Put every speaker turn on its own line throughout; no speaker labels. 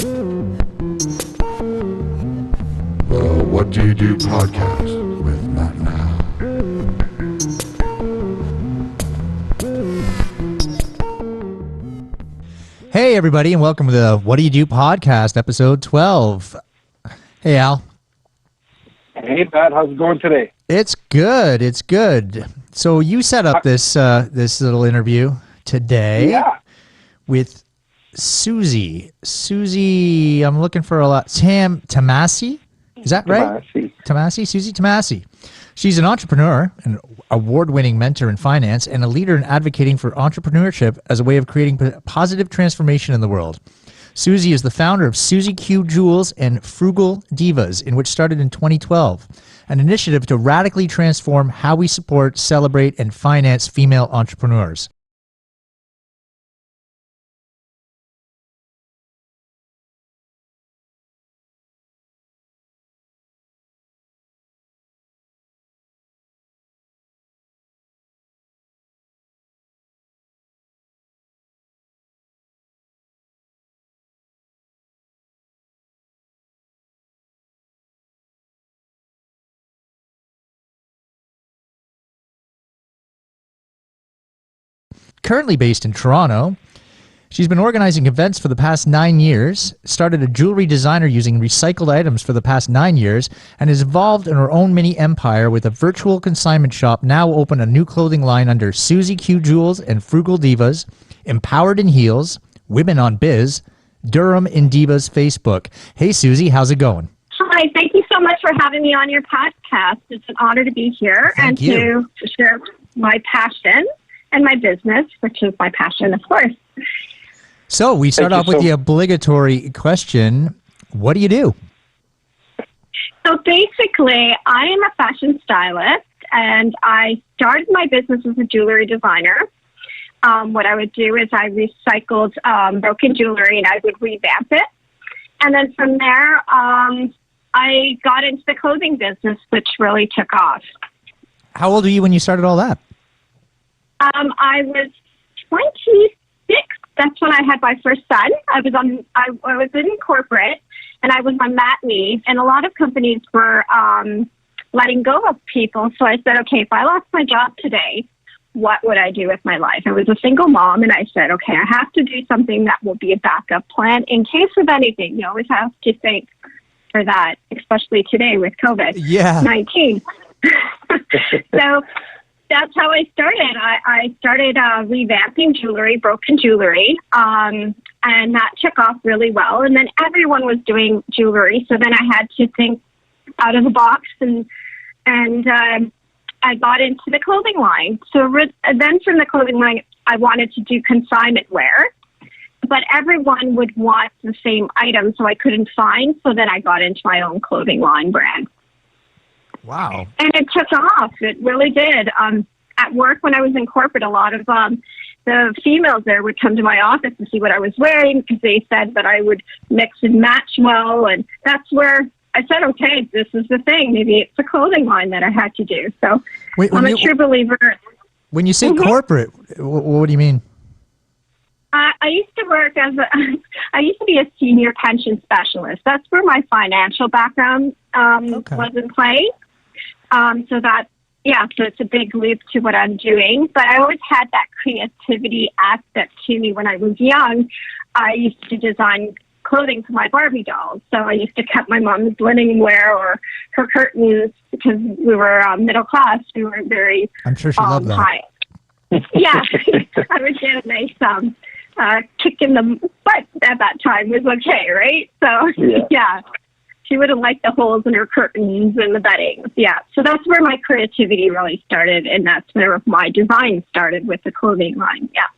The What Do You Do podcast with Matt and Al.
Hey, everybody, and welcome to the What Do You Do podcast, episode 12. Hey, Al.
Hey, Pat. How's it going today?
It's good. It's good. So you set up this little interview today with Suzy. Suzy, I'm looking for a lot. Tamasy? Is that right? Tamasy. Suzy Tamasy. She's an entrepreneur, an award-winning mentor in finance, and a leader in advocating for entrepreneurship as a way of creating positive transformation in the world. Suzy is the founder of Suzy Q Jewels and Frugal Divas, in which started in 2012, an initiative to radically transform how we support, celebrate, and finance female entrepreneurs. Currently based in Toronto, she's been organizing events for the past 9 years, started a jewelry designer using recycled items for the past 9 years, and is involved in her own mini empire with a virtual consignment shop now open a new clothing line under Suzy Q Jewels and Frugal Divas, Empowered in Heels, Women on Biz, Durham in Divas Facebook. Hey, Suzy, how's it going?
Hi, thank you so much for having me on your podcast. It's an honor to be here to share my passion and my business, which is my passion, of course.
So we start off with the obligatory question. What do you do?
So basically, I am a fashion stylist, and I started my business as a jewelry designer. What I would do is I recycled broken jewelry, and I would revamp it. And then from there, I got into the clothing business, which really took off.
How old were you when you started all that?
I was 26. That's when I had my first son. I was in corporate, and I was on mat leave, and a lot of companies were letting go of people. So I said, okay, if I lost my job today, what would I do with my life? I was a single mom, and I said, okay, I have to do something that will be a backup plan in case of anything. You always have to think for that, especially today with COVID-19. So that's how I started. I started revamping jewelry, broken jewelry, and that took off really well. And then everyone was doing jewelry, so then I had to think out of the box, and I got into the clothing line. So then from the clothing line, I wanted to do consignment wear, but everyone would want the same item, so I couldn't find. So then I got into my own clothing line brand.
Wow.
And it took off. It really did. At work, when I was in corporate, a lot of the females there would come to my office and see what I was wearing because they said that I would mix and match well. And that's where I said, okay, this is the thing. Maybe it's a clothing line that I had to do. So I'm a true believer.
When you say corporate, what do you mean?
I used to work I used to be a senior pension specialist. That's where my financial background was in play. So it's a big leap to what I'm doing. But I always had that creativity aspect to me when I was young. I used to design clothing for my Barbie dolls. So I used to cut my mom's linen wear or her curtains because we were middle class. We were very
I'm sure she loved that.
High. Yeah, I would get a nice kick in the butt at that time was okay, right? So, yeah. She wouldn't like the holes in her curtains and the bedding. Yeah, so that's where my creativity really started, and that's where my design started with the clothing line, yeah.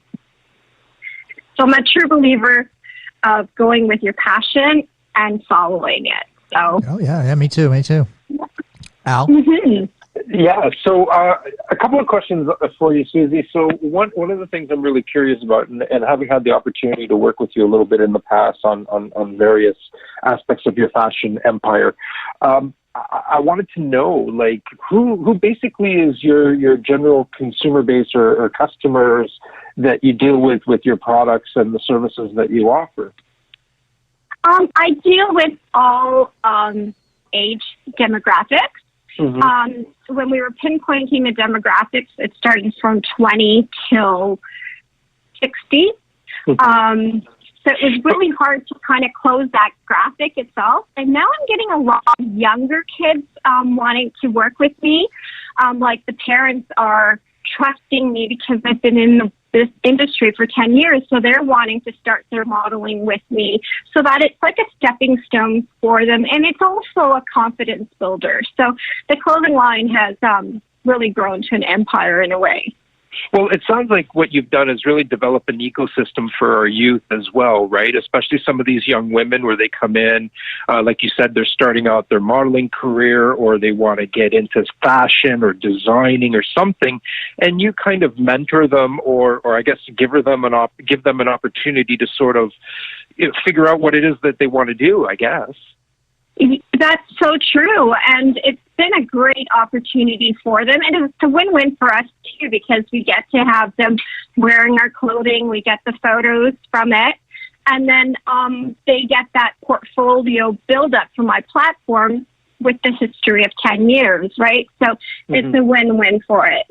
So I'm a true believer of going with your passion and following it. So.
Oh, yeah, me too. Al?
Mm-hmm.
Yeah, so a couple of questions for you, Suzy. So one of the things I'm really curious about, and having had the opportunity to work with you a little bit in the past on various aspects of your fashion empire, I wanted to know, like, who basically is your general consumer base or customers that you deal with your products and the services that you offer?
I deal with all age demographics. When we were pinpointing the demographics, it started from 20 till 60. So it was really hard to kind of close that graphic itself. And now I'm getting a lot of younger kids wanting to work with me. Like the parents are trusting me because I've been in this industry for 10 years. So they're wanting to start their modeling with me so that it's like a stepping stone for them. And it's also a confidence builder. So the clothing line has really grown to an empire in a way.
Well, it sounds like what you've done is really develop an ecosystem for our youth as well, right? Especially some of these young women where they come in, like you said, they're starting out their modeling career or they want to get into fashion or designing or something, and you kind of mentor them or I guess give them an opportunity to sort of figure out what it is that they want to do, I guess.
That's so true, and it's been a great opportunity for them, and it's a win-win for us too because we get to have them wearing our clothing, we get the photos from it, and then they get that portfolio build-up from my platform with the history of 10 years, right? So it's a win-win for it.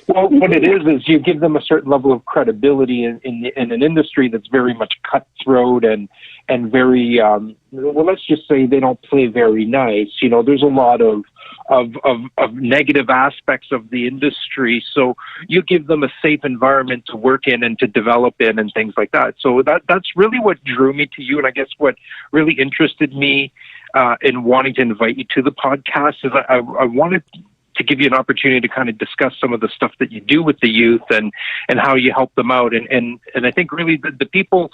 Well, what it is you give them a certain level of credibility in an industry that's very much cutthroat and very, well, let's just say they don't play very nice. You know, there's a lot of negative aspects of the industry. So you give them a safe environment to work in and to develop in and things like that. So that's really what drew me to you. And I guess what really interested me in wanting to invite you to the podcast is I wanted to give you an opportunity to kind of discuss some of the stuff that you do with the youth and how you help them out. And I think really the people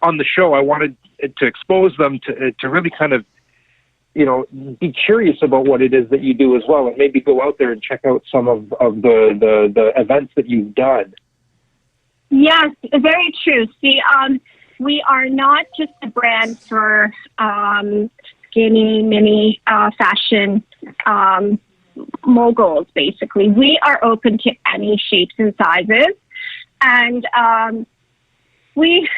on the show, I wanted to expose them to really kind of, you know, be curious about what it is that you do as well, and maybe go out there and check out some of the events that you've done.
Yes, very true. See, we are not just a brand for skinny, mini fashion moguls, basically. We are open to any shapes and sizes, and we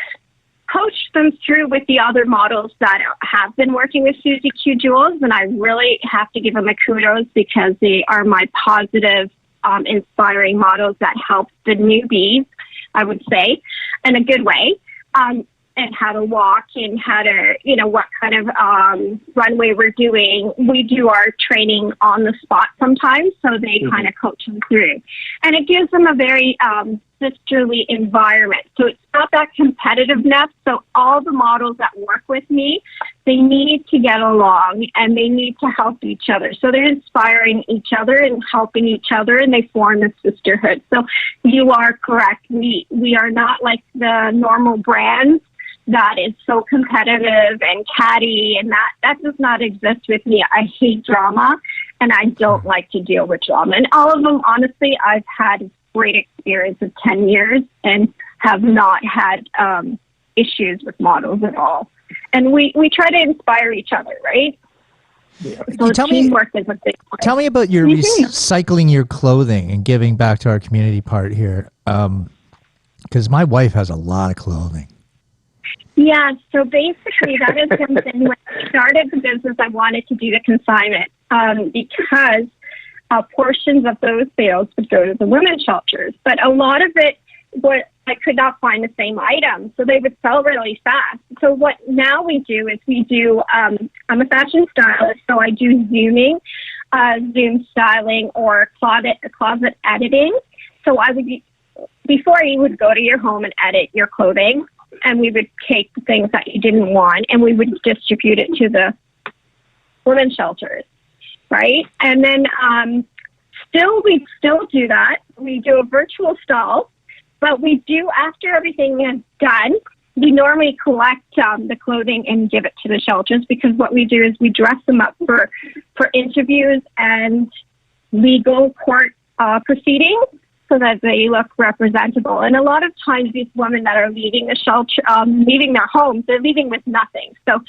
coach them through with the other models that have been working with Suzy Q Jewels, and I really have to give them a kudos because they are my positive, inspiring models that help the newbies, I would say, in a good way. And how to walk and how to, you know, what kind of runway we're doing. We do our training on the spot sometimes, so they kind of coach them through. And it gives them a very sisterly environment. So it's not that competitiveness. So all the models that work with me, they need to get along and they need to help each other. So they're inspiring each other and helping each other, and they form a sisterhood. So you are correct. We are not like the normal brands that is so competitive and catty, and that does not exist with me. I hate drama, and I don't like to deal with drama. And all of them, honestly, I've had great experience of 10 years and have not had issues with models at all. And we try to inspire each other, right? Yeah. So teamwork is a big part.
Tell me about your recycling your clothing and giving back to our community part here, because my wife has a lot of clothing.
Yeah, so basically that is something when I started the business, I wanted to do the consignment because portions of those sales would go to the women's shelters. But a lot of it, I could not find the same item, so they would sell really fast. So what now we do is I'm a fashion stylist, so I do zooming, Zoom styling, or closet editing. So before you would go to your home and edit your clothing, and we would take the things that you didn't want and we would distribute it to the women's shelters, right? And then we still do that. We do a virtual stall, but we do, after everything is done, we normally collect the clothing and give it to the shelters, because what we do is we dress them up for interviews and legal court proceedings, so that they look representable. And a lot of times these women that are leaving the shelter, leaving their homes, they're leaving with nothing. So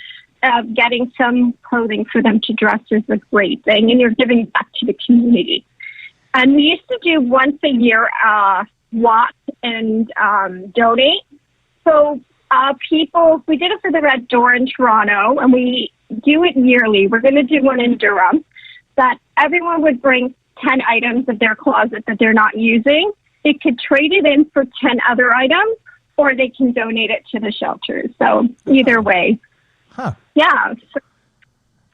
getting some clothing for them to dress is a great thing, and you're giving back to the community. And we used to do once a year walk and donate. So We did it for the Red Door in Toronto, and we do it yearly. We're going to do one in Durham, that everyone would bring 10 items of their closet that they're not using. They could trade it in for 10 other items, or they can donate it to the shelters. So either way.
Huh.
Yeah. So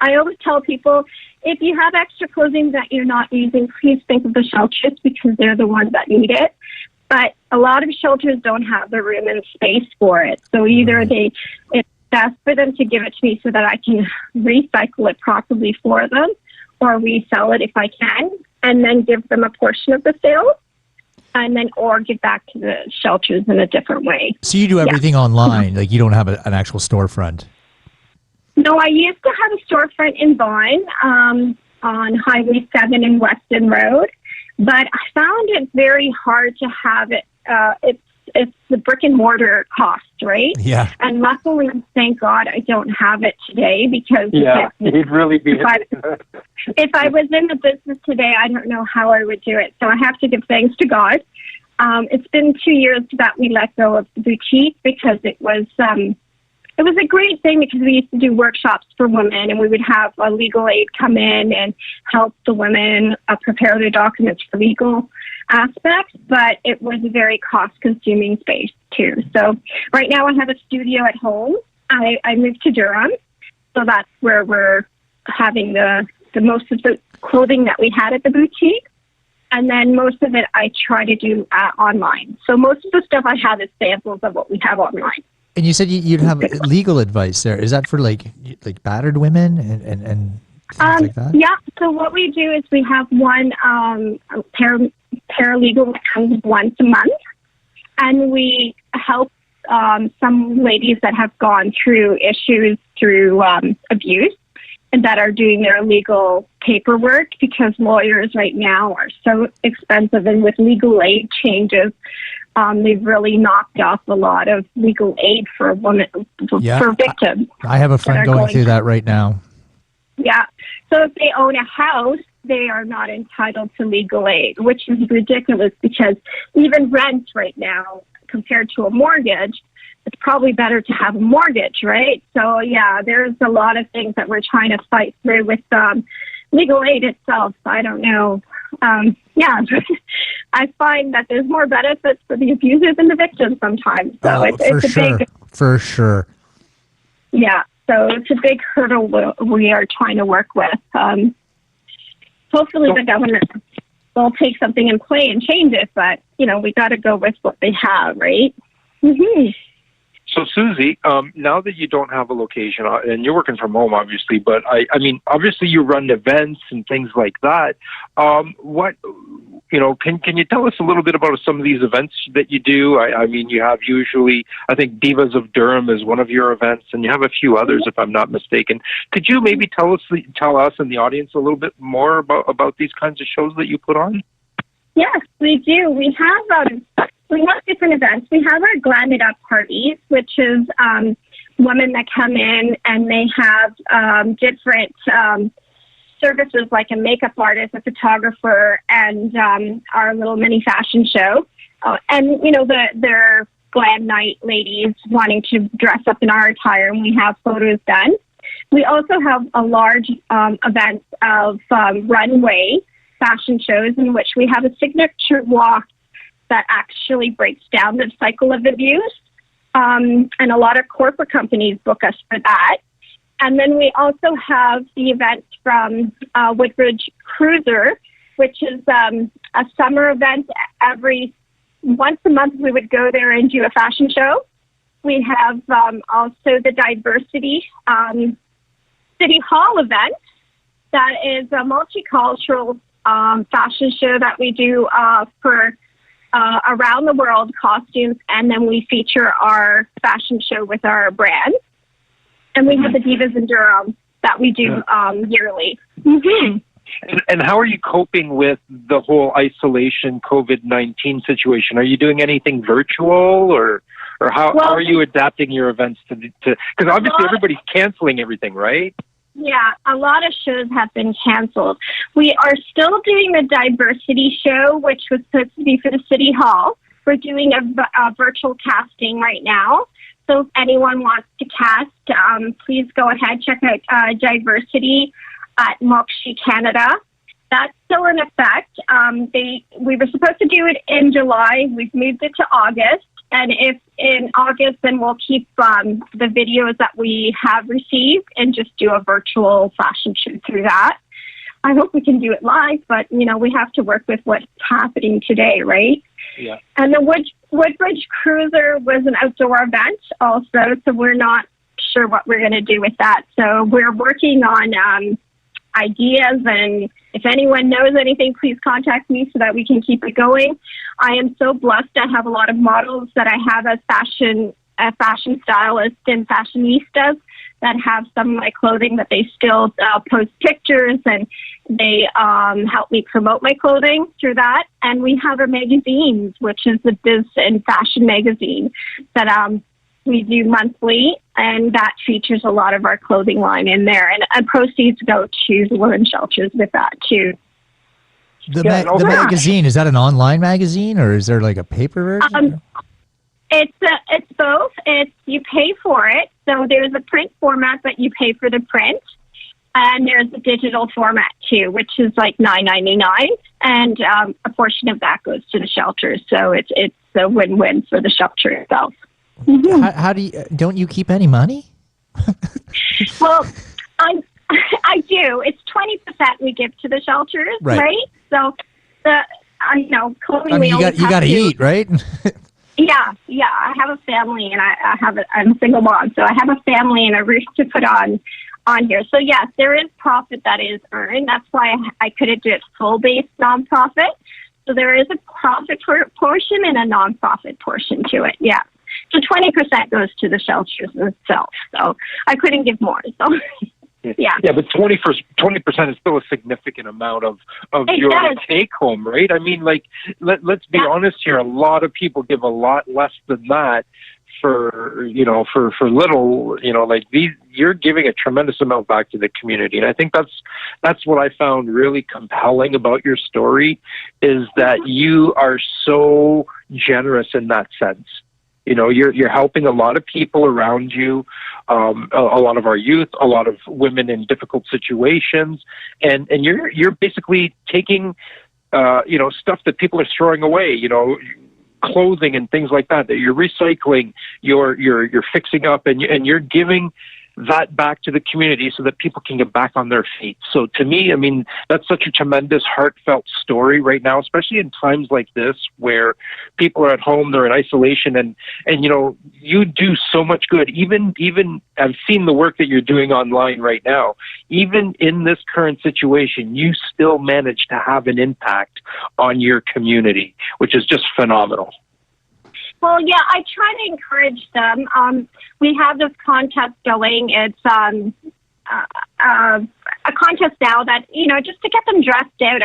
I always tell people, if you have extra clothing that you're not using, please think of the shelters because they're the ones that need it. But a lot of shelters don't have the room and space for it. So either it's best for them to give it to me so that I can recycle it properly for them, or resell it if I can, and then give them a portion of the sale, and then or give back to the shelters in a different way.
So you do everything online, like you don't have an actual storefront?
No, I used to have a storefront in Vaughan on Highway 7 and Weston Road, but I found it very hard to have it. It's the brick and mortar cost, right?
Yeah.
And luckily, thank God, I don't have it today because
you'd really be.
If I was in the business today, I don't know how I would do it. So I have to give thanks to God. It's been 2 years that we let go of the boutique because it was a great thing because we used to do workshops for women, and we would have a legal aid come in and help the women prepare their documents for legal aspects, but it was a very cost-consuming space too. So right now I have a studio at home. I moved to Durham, so that's where we're having the most of the clothing that we had at the boutique. And then most of it I try to do online. So most of the stuff I have is samples of what we have online.
And you said you'd have legal advice there. Is that for like battered women and things like that?
Yeah. So what we do is we have one paralegal that comes once a month, and we help some ladies that have gone through issues through abuse and that are doing their legal paperwork because lawyers right now are so expensive, and with legal aid changes, they've really knocked off a lot of legal aid for women, for victims.
I have a friend going through that right now.
Yeah. So if they own a house, they are not entitled to legal aid, which is ridiculous because even rent right now, compared to a mortgage, it's probably better to have a mortgage, right? So, yeah, there's a lot of things that we're trying to fight through with legal aid itself. I don't know. I find that there's more benefits for the abusers than the victims sometimes. So
For sure.
Yeah. So it's a big hurdle we are trying to work with. Hopefully the government will take something in play and change it, but, we got to go with what they have, right? Mm-hmm.
So, Suzy, now that you don't have a location, and you're working from home, obviously, but I mean, obviously you run events and things like that. Can you tell us a little bit about some of these events that you do? I mean, you have usually, I think Divas of Durham is one of your events, and you have a few others, if I'm not mistaken. Could you maybe tell us and the audience a little bit more about these kinds of shows that you put on?
Yes, we do. We have different events. We have our Glam It Up parties, which is women that come in and they have different services like a makeup artist, a photographer, and our little mini fashion show. They're glam night ladies wanting to dress up in our attire, and we have photos done. We also have a large event of runway fashion shows in which we have a signature walk that actually breaks down the cycle of abuse. And a lot of corporate companies book us for that. And then we also have the events from Woodbridge Cruiser, which is a summer event. Once a month we would go there and do a fashion show. We have also the Diversity City Hall event. That is a multicultural fashion show that we do for around the world costumes, and then we feature our fashion show with our brand. And we have the Divas in Durham that we do yearly. Mm-hmm.
And how are you coping with the whole isolation COVID-19 situation? Are you doing anything virtual, or how are you adapting your events to? Because obviously everybody's canceling everything, right?
Yeah, a lot of shows have been canceled. We are still doing the diversity show, which was supposed to be for the City Hall. We're doing a virtual casting right now. So if anyone wants to cast, please go ahead, check out Diversity at Moxie Canada. That's still in effect. We were supposed to do it in July. We've moved it to August. And if in August, then we'll keep the videos that we have received and just do a virtual fashion shoot through that. I hope we can do it live, but, we have to work with what's happening today, right?
Yeah.
And the Woodbridge Cruiser was an outdoor event also, so we're not sure what we're going to do with that. So we're working on ideas, and if anyone knows anything, please contact me so that we can keep it going. I am so blessed. I have a lot of models that I have as fashion stylists and fashionistas that have some of my clothing that they still post pictures, and they help me promote my clothing through that. And we have our magazines, which is the Biz&Fashion magazine that we do monthly, and that features a lot of our clothing line in there. And proceeds go to the women's shelters with that too.
The magazine, is that an online magazine, or is there like a paper version?
It's both. You pay for it. So there's a print format, but you pay for the print. And there's a digital format too, which is like $9.99, and a portion of that goes to the shelters. So it's a win-win for the shelter itself. Mm-hmm.
How do don't you keep any money?
Well, I do. It's 20% we give to the shelters, right? So clothing.
You got to eat, right?
Yeah. I have a family, and I'm a single mom, so I have a family and a roof to put on here. So yes, there is profit that is earned. That's why I couldn't do it full-based nonprofit. So there is a profit portion and a nonprofit portion to it. Yeah. So 20% goes to the shelters itself. So I couldn't give more. So yeah.
Yeah, but 20% is still a significant amount of your take home, right? I mean, like, let's be honest here. A lot of people give a lot less than that for little, like these. You're giving a tremendous amount back to the community, and I think that's what I found really compelling about your story, is that you are so generous in that sense. You're helping a lot of people around you, a lot of our youth, a lot of women in difficult situations, and you're basically taking, stuff that people are throwing away, clothing and things like that you're recycling, you're fixing up, and you're giving that back to the community so that people can get back on their feet. So to me, I mean, that's such a tremendous, heartfelt story right now, especially in times like this where people are at home, they're in isolation, and you do so much good. Even I've seen the work that you're doing online right now. Even in this current situation, you still manage to have an impact on your community, which is just phenomenal.
Well, yeah, I try to encourage them. We have this contest going. It's a contest now that, just to get them dressed out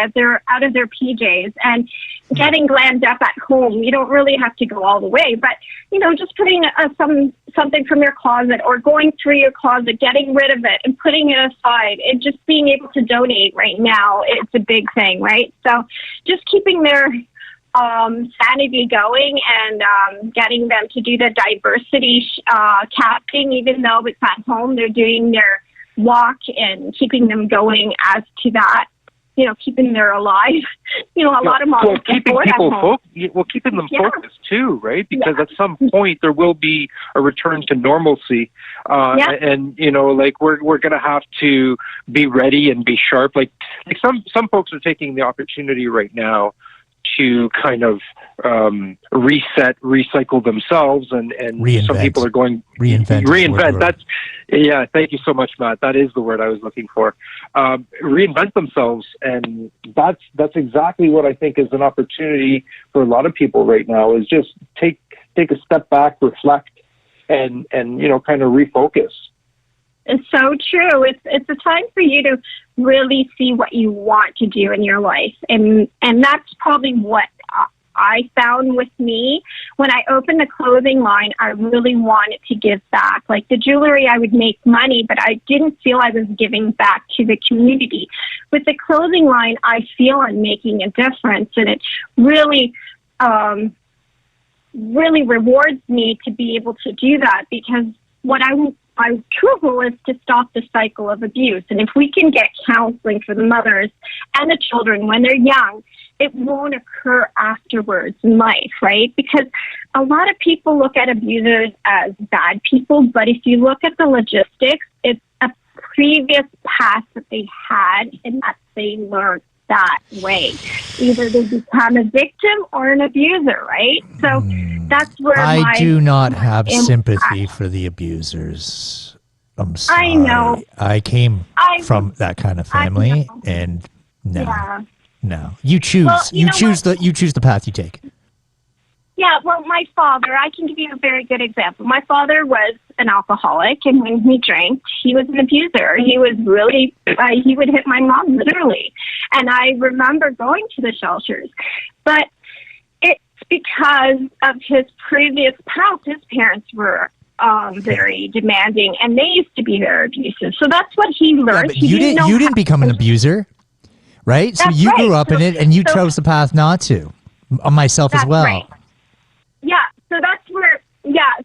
of their PJs and getting glammed up at home. You don't really have to go all the way, but, just putting something from your closet or going through your closet, getting rid of it and putting it aside and just being able to donate right now, it's a big thing, right? So just keeping their sanity going and getting them to do the diversity casting, even though it's at home, they're doing their walk and keeping them going as to that, keeping them alive. A lot of moms
keeping them focused too, right? Because at some point there will be a return to normalcy, and we're going to have to be ready and be sharp. Like some folks are taking the opportunity right now to kind of recycle themselves, and some people are going reinvent. Thank you so much, Matt. That is the word I was looking for. Reinvent themselves, and that's exactly what I think is an opportunity for a lot of people right now. Is just take a step back, reflect, and kind of refocus.
It's so true. It's a time for you to really see what you want to do in your life. And that's probably what I found with me. When I opened the clothing line, I really wanted to give back. Like the jewelry, I would make money, but I didn't feel I was giving back to the community. With the clothing line, I feel I'm making a difference. And it really, really rewards me to be able to do that, because what my true goal is to stop the cycle of abuse. And if we can get counseling for the mothers and the children when they're young, it won't occur afterwards in life, right? Because a lot of people look at abusers as bad people, but if you look at the logistics, it's a previous past that they had and that they learned that way. Either they become a victim or an abuser, right? So that's where
I do not have sympathy for the abusers. I'm sorry.
I know.
I came from that kind of family, and no.
Yeah.
No, you choose.
Well,
you choose the path you take.
Yeah, well, my father, I can give you a very good example. My father was an alcoholic, and when he drank, he was an abuser. He was really, he would hit my mom, literally. And I remember going to the shelters. But it's because of his previous past. His parents were very demanding, and they used to be very abusive. So that's what he learned.
Yeah, but you didn't become an abuser. Right? So you grew up in it, and you chose the path not to. Myself as well.
Right. Yeah,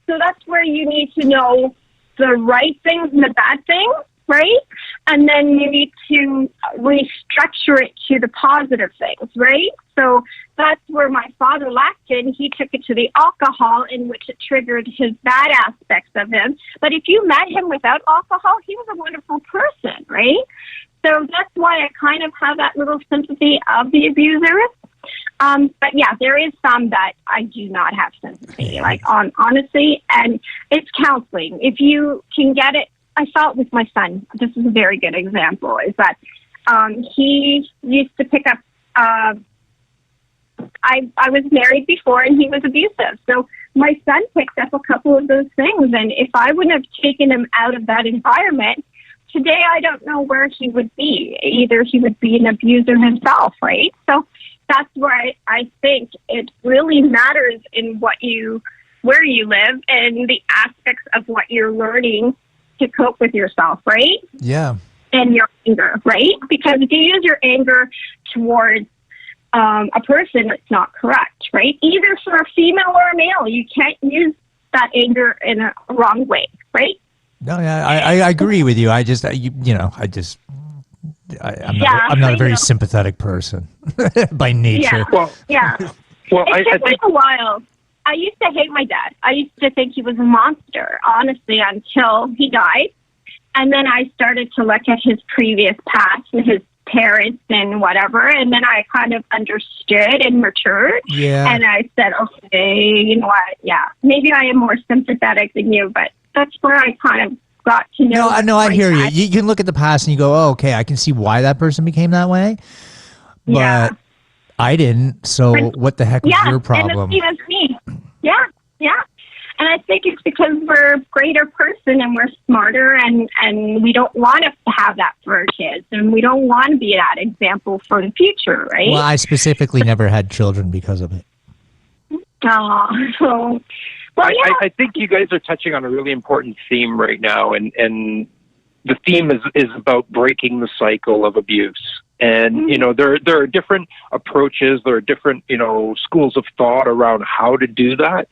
so that's where you need to know the right things and the bad things, right? And then you need to restructure it to the positive things, right? So that's where my father lacked it. He took it to the alcohol, in which it triggered his bad aspects of him. But if you met him without alcohol, he was a wonderful person, right? So that's why I kind of have that little sympathy of the abusers. But yeah, there is some that I do not have sympathy, honestly, and it's counseling. If you can get it, I saw it with my son. This is a very good example, is that he used to pick up, I was married before and he was abusive. So my son picked up a couple of those things, and if I wouldn't have taken him out of that environment, today I don't know where he would be. Either he would be an abuser himself, right? So that's where I think it really matters in where you live and the aspects of what you're learning to cope with yourself, right?
Yeah.
And your anger, right? Because if you use your anger towards a person, it's not correct, right? Either for a female or a male, you can't use that anger in a wrong way, right?
No, yeah, I agree with you. I'm not a very sympathetic person by nature.
Yeah. It took me a while. I used to hate my dad. I used to think he was a monster, honestly, until he died. And then I started to look at his previous past and his parents and whatever, and then I kind of understood and matured.
Yeah.
And I said, okay, you know what? Yeah, maybe I am more sympathetic than you, but that's where I kind of got to know.
No, I hear you. You can look at the past and you go, oh, okay, I can see why that person became that way. But I didn't, so what the heck was your problem?
Yeah, and it's me. Yeah. And I think it's because we're a greater person and we're smarter, and we don't want to have that for our kids, and we don't want to be that example for the future, right?
Well, I specifically never had children because of it.
I think you guys are touching on a really important theme right now, and the theme is about breaking the cycle of abuse. And, there are different approaches, there are different, schools of thought around how to do that.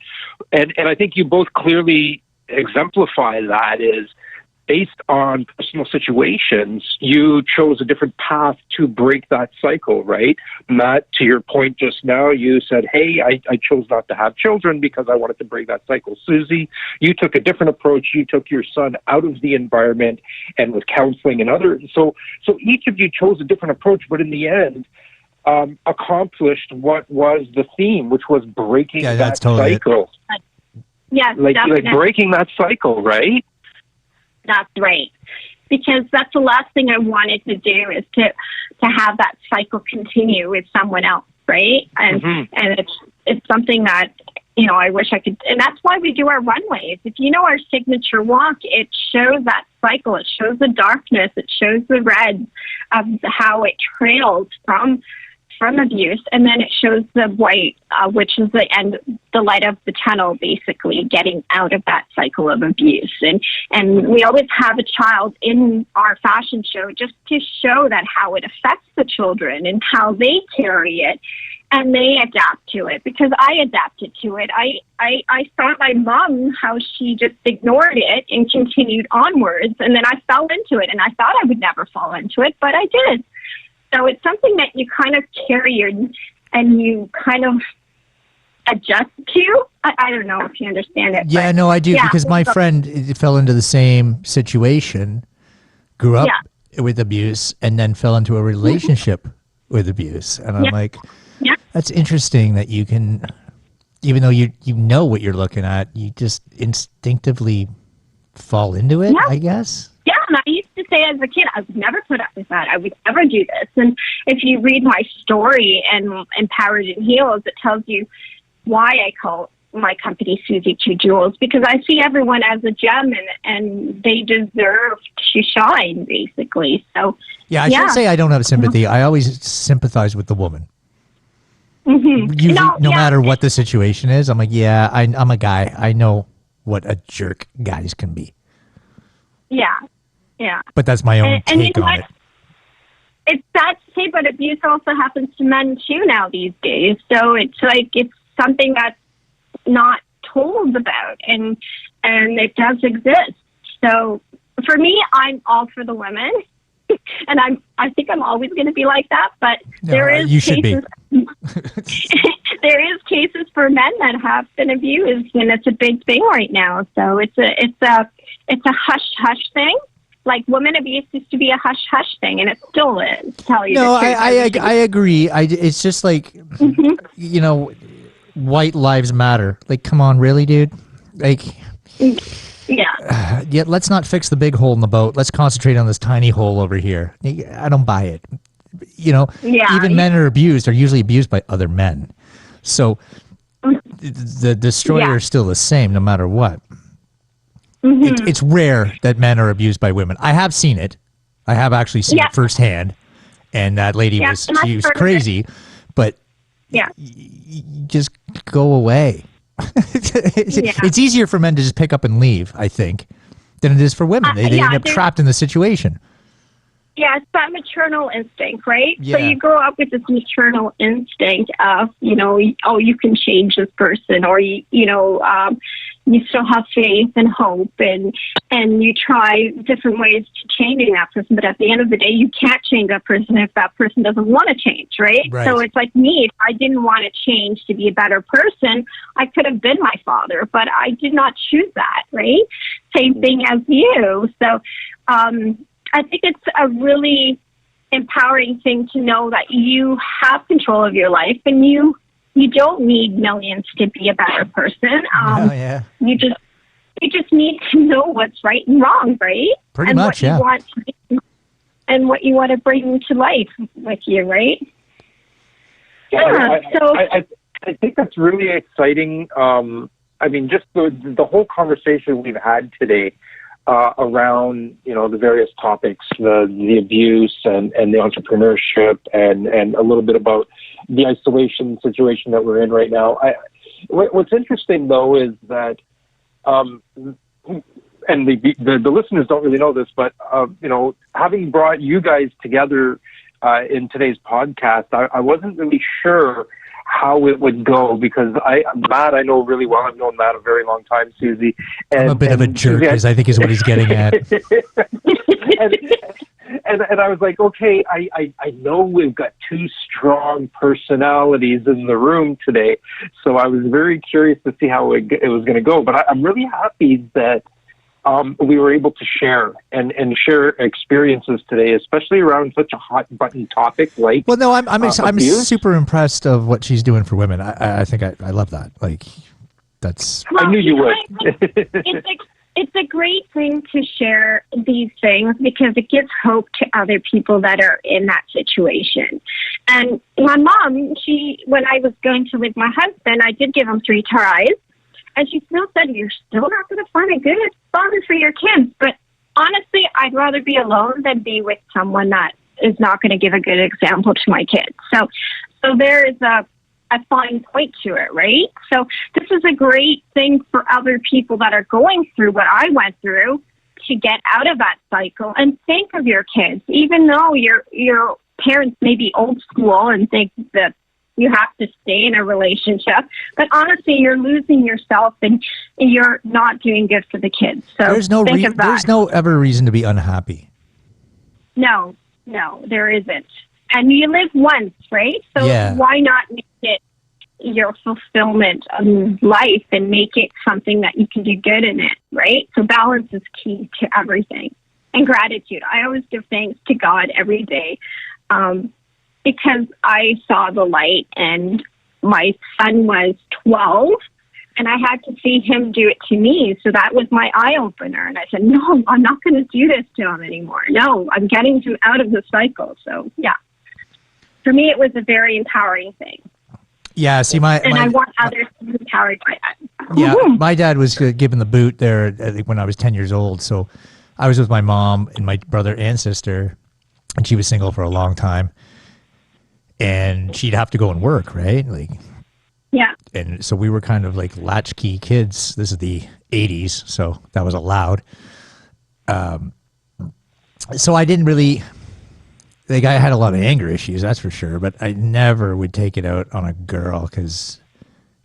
And I think you both clearly exemplify that is based on personal situations, you chose a different path to break that cycle, right? Matt, to your point just now, you said, hey, I chose not to have children because I wanted to break that cycle. Suzy, you took a different approach. You took your son out of the environment and with counseling and other. So each of you chose a different approach, but in the end, accomplished what was the theme, which was breaking that cycle.
Yes,
like breaking that cycle, right?
That's right. Because that's the last thing I wanted to do is to have that cycle continue with someone else, right? And and it's something that, I wish I could, and that's why we do our runways. If you know our signature walk, it shows that cycle. It shows the darkness. It shows the red of how it trails from abuse, and then it shows the white, which is the light of the tunnel, basically getting out of that cycle of abuse. And we always have a child in our fashion show just to show that how it affects the children and how they carry it. and they adapt to it because I adapted to it. I saw my mom, how she just ignored it and continued onwards. And then I fell into it, and I thought I would never fall into it, but I did. So it's something that you kind of carry and you kind of adjust to. I don't know if you understand it.
Yeah, no, I do, because my friend fell into the same situation, grew up with abuse, and then fell into a relationship with abuse. And I'm like, that's interesting that you can, even though you know what you're looking at, you just instinctively fall into it, I guess.
Yeah, and I used to say as a kid, I would never put up with that. I would never do this. And if you read my story and Empowered in Heels, it tells you why I call my company Suzy Q Jewels, because I see everyone as a gem and they deserve to shine, basically. So
I shouldn't say I don't have sympathy. I always sympathize with the woman. Usually, no matter what the situation is, I'm like, I'm a guy. I know what a jerk guys can be. Yeah. But that's my own take on it.
It's sad to say, but abuse also happens to men too now these days. So it's like it's something that's not told about, and it does exist. So for me, I'm all for the women, and I think I'm always going to be like that. But there is cases. There is cases for men that have been abused, and it's a big thing right now. So it's a hush thing. Like women abuse used to be a hush hush thing, and it still is. Tell you.
No, I agree. It's just like you know, white lives matter. Like, come on, really, dude? Like, let's not fix the big hole in the boat. Let's concentrate on this tiny hole over here. I don't buy it. You know, even men are usually abused by other men. So the destroyer is still the same, no matter what. It's rare that men are abused by women. I have seen it. I have actually seen it firsthand. And that lady was crazy. But just go away. It's easier for men to just pick up and leave, I think, than it is for women. They end up trapped in the situation.
Yeah, it's that maternal instinct, right? Yeah. So you grow up with this maternal instinct of, you can change this person, or, you still have faith and hope, and you try different ways to changing that person. But at the end of the day, you can't change that person if that person doesn't want to change, right? So it's like me. If I didn't want to change to be a better person, I could have been my father, but I did not choose that, right? Same thing as you. So, I think it's a really empowering thing to know that you have control of your life, and you don't need millions to be a better person. You just need to know what's right and wrong, right?
Pretty much,
what you want to be, and what you want to bring to life with you, right?
I think that's really exciting. I mean, just the whole conversation we've had today. Around the various topics, the abuse and the entrepreneurship, and a little bit about the isolation situation that we're in right now. What's interesting though is that, and the listeners don't really know this, but having brought you guys together in today's podcast, I wasn't really sure how it would go, because Matt I know really well. I've known Matt a very long time, Suzy.
I'm a bit of a jerk, because I think is what he's getting at.
and I was like, okay, I know we've got two strong personalities in the room today, so I was very curious to see how it was going to go. But I'm really happy that we were able to share and share experiences today, especially around such a hot button topic like.
Well, no, I'm super impressed of what she's doing for women. I think I love that. Like, that's.
I knew you would.
It's a great thing to share these things, because it gives hope to other people that are in that situation. And my mom, when I was going to with my husband, I did give him 3 tries. And she still said, you're still not going to find a good father for your kids. But honestly, I'd rather be alone than be with someone that is not going to give a good example to my kids. So there is a fine point to it, right? So this is a great thing for other people that are going through what I went through, to get out of that cycle and think of your kids. Even though your parents may be old school and think that you have to stay in a relationship. But honestly, you're losing yourself and you're not doing good for the kids. So
there's no
think of that.
there's no ever reason to be unhappy.
No, there isn't. And you live once, right? So why not make it your fulfillment of life and make it something that you can do good in it, right? So balance is key to everything. And gratitude. I always give thanks to God every day because I saw the light, and my son was 12 and I had to see him do it to me. So that was my eye opener. And I said, no, I'm not going to do this to him anymore. No, I'm getting him out of the cycle. So yeah, for me, it was a very empowering thing.
Yeah. See,
I want others to be empowered by that.
Yeah. My dad was given the boot there when I was 10 years old. So I was with my mom and my brother and sister, and she was single for a long time, and she'd have to go and work, right? Like,
yeah.
And so we were kind of like latchkey kids. This is the 80s, so that was allowed. So I didn't really, like, I had a lot of anger issues, that's for sure, but I never would take it out on a girl because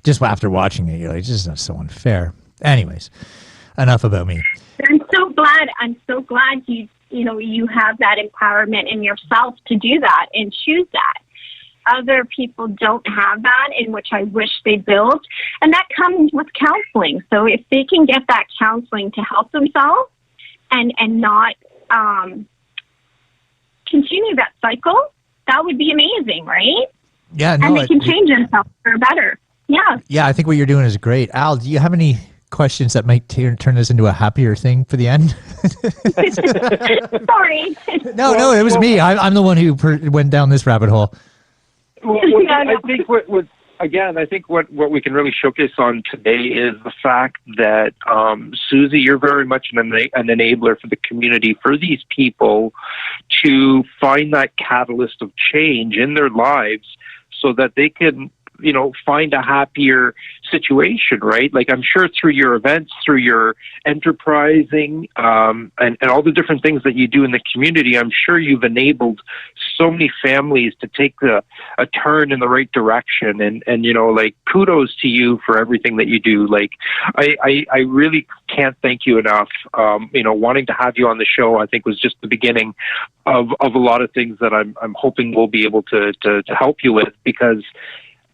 just after watching it, you're like, it's just so unfair. Anyways, enough about me.
I'm so glad you have that empowerment in yourself to do that and choose that. Other people don't have that, in which I wish they built, and that comes with counseling. So if they can get that counseling to help themselves and not continue that cycle, that would be amazing, right?
Yeah, no,
and they can change themselves for better. Yeah. Yeah,
I think what you're doing is great. Al, do you have any questions that might turn this into a happier thing for the end?
Sorry.
No, it was me. I'm the one who went down this rabbit hole.
I think I think what we can really showcase on today is the fact that, Suzy, you're very much an enabler for the community, for these people to find that catalyst of change in their lives so that they can, find a happier situation, right? Like, I'm sure through your events, through your enterprising, and all the different things that you do in the community, I'm sure you've enabled so many families to take a turn in the right direction. And like, kudos to you for everything that you do. Like, I really can't thank you enough. Wanting to have you on the show, I think, was just the beginning of a lot of things that I'm hoping we'll be able to help you with, because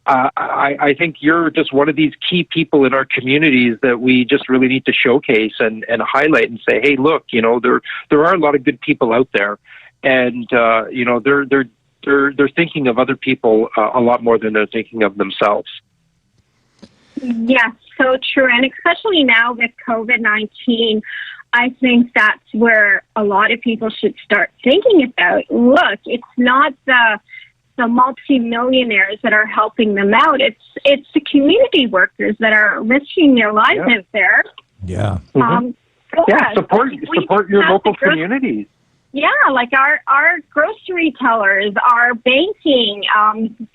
I think you're just one of these key people in our communities that we just really need to showcase and highlight and say, hey, look, there are a lot of good people out there, and they're thinking of other people a lot more than they're thinking of themselves.
Yes, so true, and especially now with COVID-19. I think that's where a lot of people should start thinking about. Look, it's not the multi-millionaires that are helping them out. It's the community workers that are risking their lives out there.
Yeah.
Support your local communities.
Yeah, like our grocery tellers, our banking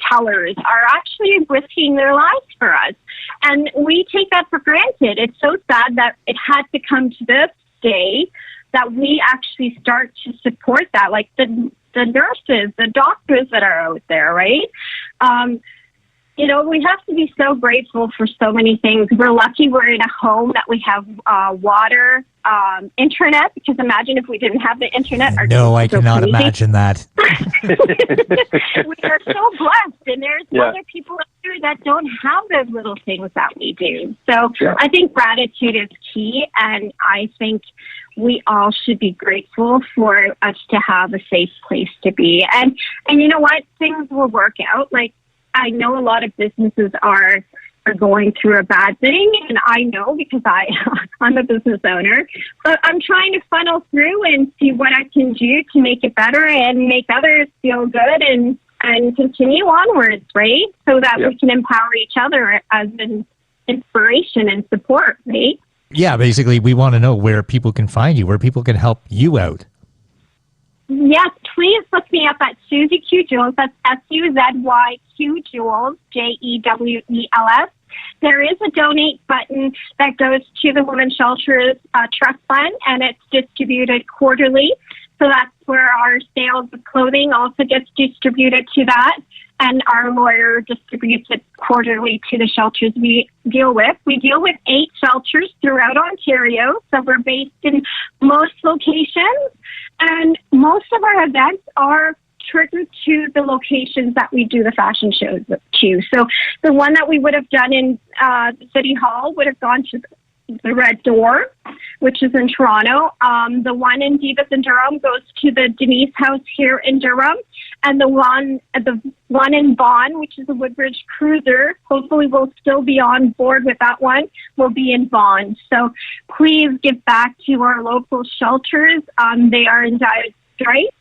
tellers are actually risking their lives for us. And we take that for granted. It's so sad that it had to come to this day that we actually start to support that, like the nurses, the doctors that are out there, right? We have to be so grateful for so many things. We're lucky we're in a home that we have water, internet, because imagine if we didn't have the internet.
No, I cannot imagine that.
We are so blessed, and there's other people out there that don't have those little things that we do. So I think gratitude is key, and I think we all should be grateful for us to have a safe place to be. And you know what? Things will work out. Like, I know a lot of businesses are going through a bad thing, and I know because I'm a business owner, but I'm trying to funnel through and see what I can do to make it better and make others feel good and continue onwards, right? So that we can empower each other as an inspiration and support, right? Yeah,
basically, we want to know where people can find you, where people can help you out.
Yes, please look me up at Suzy Q Jewels. That's Suzy Q Jewels, Jewels. There is a donate button that goes to the Women's Shelters Trust Fund, and it's distributed quarterly. So that's where our sales of clothing also gets distributed to that. And our lawyer distributes it quarterly to the shelters we deal with. We deal with 8 shelters throughout Ontario. So we're based in most locations. And most of our events are triggered to the locations that we do the fashion shows to. So the one that we would have done in City Hall would have gone to the Red Door, which is in Toronto. The one in Divas in Durham goes to the Denise House here in Durham. And the one in Vaughan, which is the Woodbridge Cruiser, hopefully we'll still be on board with that one, will be in Vaughan. So please give back to our local shelters. They are in dire straits.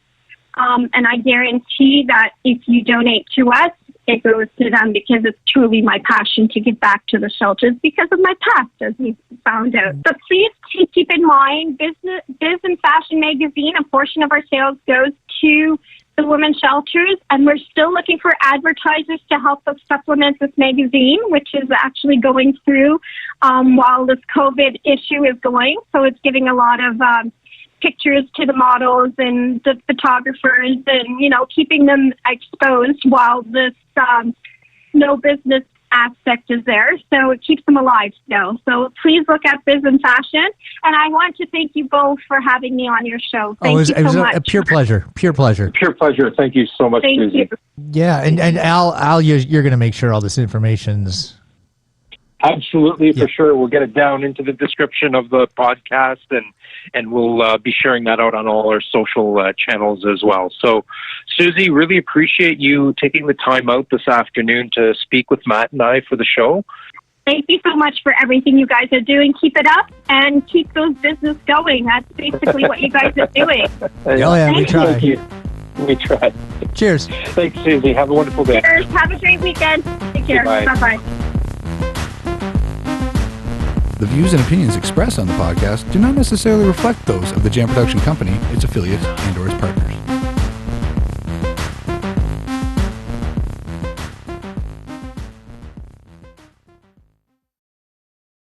And I guarantee that if you donate to us, it goes to them, because it's truly my passion to give back to the shelters because of my past, as we found out. But please keep in mind, Biz&Fashion magazine, a portion of our sales goes to the women's shelters, and we're still looking for advertisers to help us supplement this magazine, which is actually going through while this COVID issue is going. So it's giving a lot of pictures to the models and the photographers, and, you know, keeping them exposed while this no business aspect is there. So it keeps them alive still. So please look at Biz&Fashion. And I want to thank you both for having me on your show. Thank you so much.
A pure pleasure. Pure pleasure.
Pure pleasure. Thank you so much,
Thank
Suzy.
you.
Yeah, and Al, you're going to make sure all this information's...
Absolutely, for sure. We'll get it down into the description of the podcast, and we'll be sharing that out on all our social channels as well. So, Suzy, really appreciate you taking the time out this afternoon to speak with Matt and I for the show.
Thank you so much for everything you guys are doing. Keep it up and keep those business going. That's basically what you guys are doing.
Oh, yeah, we try.
Thank you. We try.
Cheers.
Thanks, Suzy. Have a wonderful day.
Cheers. Have a great weekend. Take care.
Goodbye.
Bye-bye.
The views and opinions expressed on the podcast do not necessarily reflect those of the Jam Production Company, its affiliates, and/or its partners.